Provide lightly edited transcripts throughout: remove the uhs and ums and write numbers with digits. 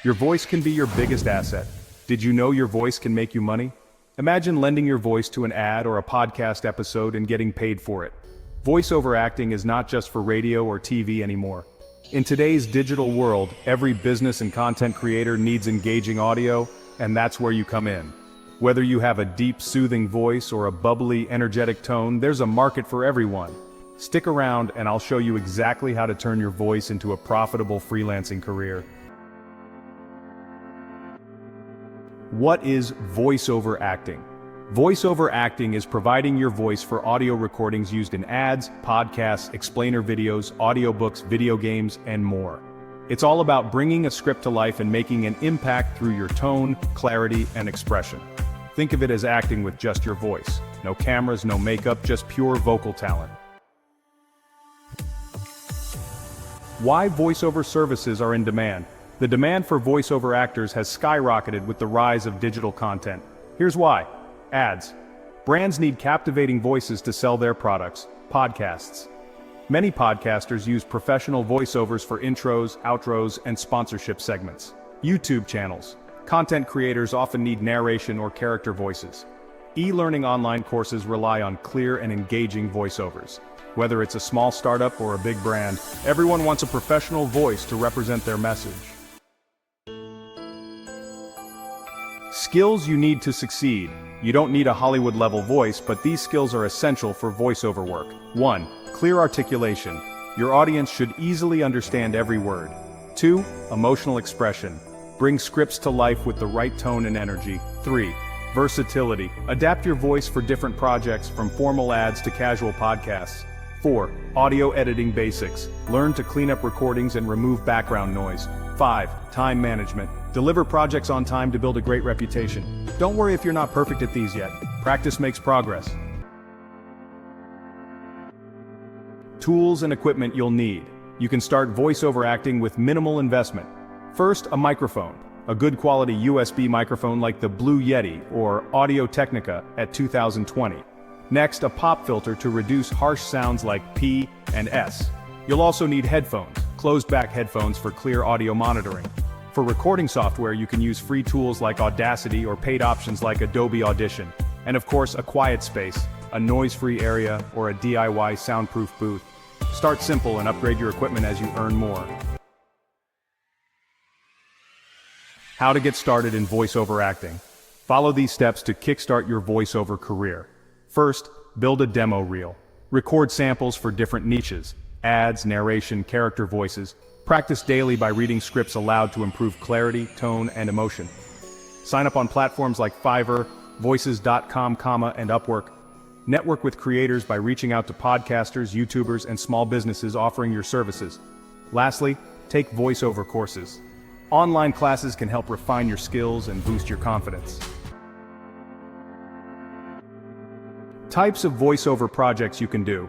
Your voice can be your biggest asset. Did you know your voice can make you money? Imagine lending your voice to an ad or a podcast episode and getting paid for it. Voiceover acting is not just for radio or TV anymore. In today's digital world, every business and content creator needs engaging audio, and that's where you come in. Whether you have a deep, soothing voice or a bubbly, energetic tone, there's a market for everyone. Stick around and I'll show you exactly how to turn your voice into a profitable freelancing career. What is voiceover acting? Voiceover acting is providing your voice for audio recordings used in ads, podcasts, explainer videos, audiobooks, video games, and more. It's all about bringing a script to life and making an impact through your tone, clarity, and expression. Think of it as acting with just your voice. No cameras, no makeup, just pure vocal talent. Why voiceover services are in demand? The demand for voiceover actors has skyrocketed with the rise of digital content. Here's why. Ads. Brands need captivating voices to sell their products. Podcasts. Many podcasters use professional voiceovers for intros, outros, and sponsorship segments. YouTube channels. Content creators often need narration or character voices. E-learning online courses rely on clear and engaging voiceovers. Whether it's a small startup or a big brand, everyone wants a professional voice to represent their message. Skills you need to succeed. You don't need a Hollywood-level voice, but these skills are essential for voiceover work. 1. Clear articulation. Your audience should easily understand every word. 2. Emotional expression. Bring scripts to life with the right tone and energy. 3. Versatility. Adapt your voice for different projects, from formal ads to casual podcasts. 4. Audio editing basics. Learn to clean up recordings and remove background noise. 5. Time management. Deliver projects on time to build a great reputation. Don't worry if you're not perfect at these yet. Practice makes progress. Tools and equipment you'll need. You can start voiceover acting with minimal investment. First, a microphone. A good quality USB microphone like the Blue Yeti or Audio-Technica at 2020. Next, a pop filter to reduce harsh sounds like P and S. You'll also need headphones, closed-back headphones for clear audio monitoring. For recording software, you can use free tools like Audacity or paid options like Adobe Audition. And of course, a quiet space, a noise-free area, or a DIY soundproof booth. Start simple and upgrade your equipment as you earn more. How to get started in voiceover acting. Follow these steps to kickstart your voiceover career. First, build a demo reel. Record samples for different niches: ads, narration, character voices. Practice daily by reading scripts aloud to improve clarity, tone, and emotion. Sign up on platforms like Fiverr, Voices.com, and Upwork. Network with creators by reaching out to podcasters, YouTubers, and small businesses offering your services. Lastly, take voiceover courses. Online classes can help refine your skills and boost your confidence. Types of voiceover projects you can do.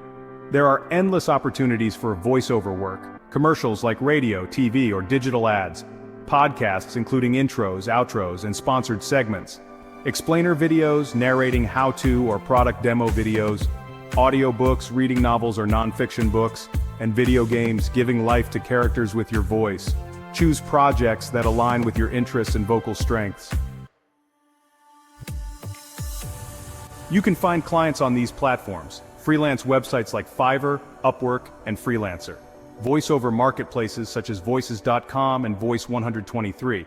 There are endless opportunities for voiceover work. Commercials like radio, TV, or digital ads. Podcasts including intros, outros, and sponsored segments. Explainer videos, narrating how-to or product demo videos. Audiobooks, reading novels or non-fiction books. And video games, giving life to characters with your voice. Choose projects that align with your interests and vocal strengths. You can find clients on these platforms. Freelance websites like Fiverr, Upwork, and Freelancer. Voiceover marketplaces such as Voices.com and Voice123.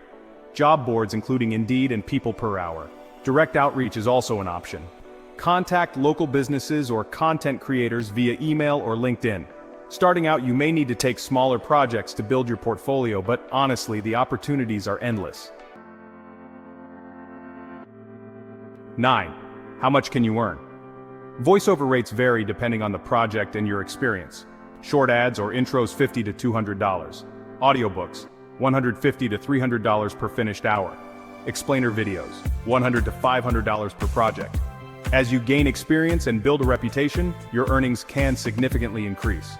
Job boards including Indeed and People Per Hour. Direct outreach is also an option. Contact local businesses or content creators via email or LinkedIn. Starting out, you may need to take smaller projects to build your portfolio, but honestly, the opportunities are endless. 9. How much can you earn? Voiceover rates vary depending on the project and your experience. Short ads or intros $50 to $200. Audiobooks, $150 to $300 per finished hour. Explainer videos, $100 to $500 per project. As you gain experience and build a reputation, your earnings can significantly increase.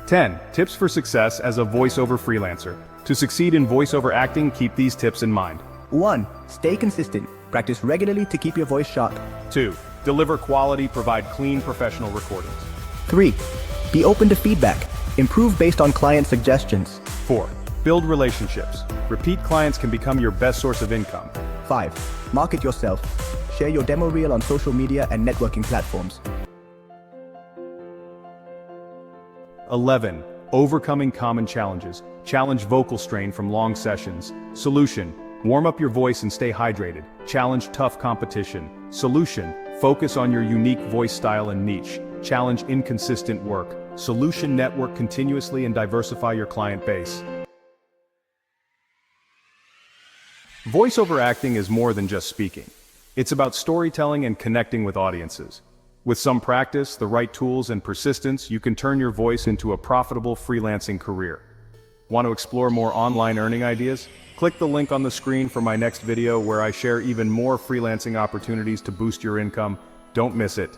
10. Tips for success as a voiceover freelancer. To succeed in voiceover acting, keep these tips in mind. 1. Stay consistent. Practice regularly to keep your voice sharp. 2. Deliver quality, provide clean, professional recordings. 3. Be open to feedback. Improve based on client suggestions. 4. Build relationships. Repeat clients can become your best source of income. 5. Market yourself. Share your demo reel on social media and networking platforms. 11. Overcoming common challenges. Challenge vocal strain from long sessions. Solution. Warm up your voice and stay hydrated. Challenge tough competition. Solution. Focus on your unique voice style and niche. Challenge inconsistent work. Solution. Network continuously and diversify your client base. Voiceover acting is more than just speaking. It's about storytelling and connecting with audiences. With some practice, the right tools, and persistence, you can turn your voice into a profitable freelancing career. Want to explore more online earning ideas? Click the link on the screen for my next video where I share even more freelancing opportunities to boost your income. Don't miss it.